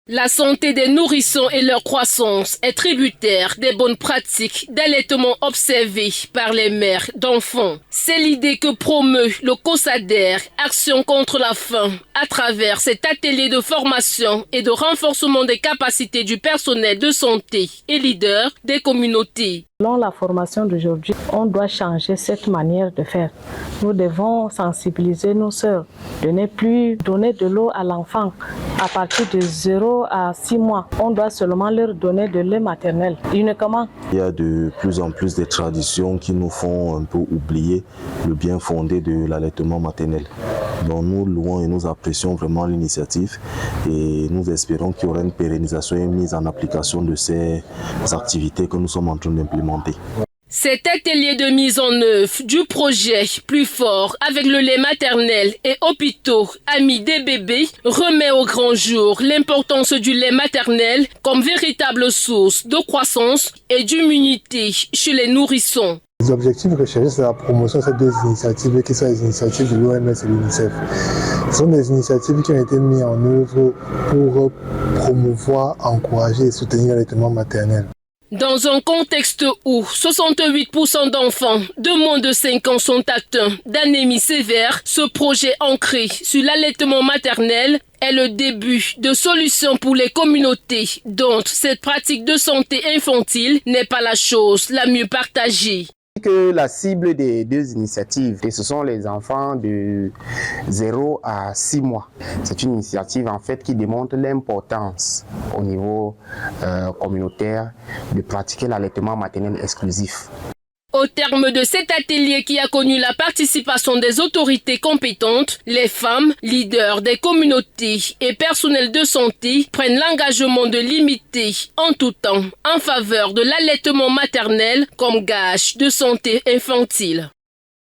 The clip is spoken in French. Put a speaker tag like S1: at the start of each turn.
S1: La santé des nourrissons et leur croissance est tributaire des bonnes pratiques d'allaitement observées par les mères d'enfants. C'est l'idée que promeut le COSADER, Action contre la faim, à travers cet atelier de formation et de renforcement des capacités du personnel de santé et leaders des communautés.
S2: Selon la formation d'aujourd'hui, on doit changer cette manière de faire. Nous devons sensibiliser nos sœurs de ne plus donner de l'eau à l'enfant à partir de 0 à 6 mois. On doit seulement leur donner de lait maternel uniquement.
S3: Il y a de plus en plus de traditions qui nous font un peu oublier le bien fondé de l'allaitement maternel. Donc nous louons et nous apprécions vraiment l'initiative et nous espérons qu'il y aura une pérennisation et une mise en application de ces activités que nous sommes en train d'implémenter.
S1: Cet atelier de mise en œuvre du projet Plus fort avec le lait maternel et hôpitaux amis des bébés remet au grand jour l'importance du lait maternel comme véritable source de croissance et d'immunité chez les nourrissons.
S4: Les objectifs recherchés, c'est la promotion de ces deux initiatives, qui sont les initiatives de l'OMS et l'UNICEF. Ce sont des initiatives qui ont été mises en œuvre pour promouvoir, encourager et soutenir l'allaitement maternel.
S1: Dans un contexte où 68% d'enfants de moins de 5 ans sont atteints d'anémie sévère, ce projet ancré sur l'allaitement maternel est le début de solutions pour les communautés dont cette pratique de santé infantile n'est pas la chose la mieux partagée.
S5: Que la cible des deux initiatives, et ce sont les enfants de 0 à 6 mois. C'est une initiative en fait qui démontre l'importance au niveau communautaire de pratiquer l'allaitement maternel exclusif.
S1: Au terme de cet atelier qui a connu la participation des autorités compétentes, les femmes, leaders des communautés et personnels de santé prennent l'engagement de limiter en tout temps en faveur de l'allaitement maternel comme gage de santé infantile.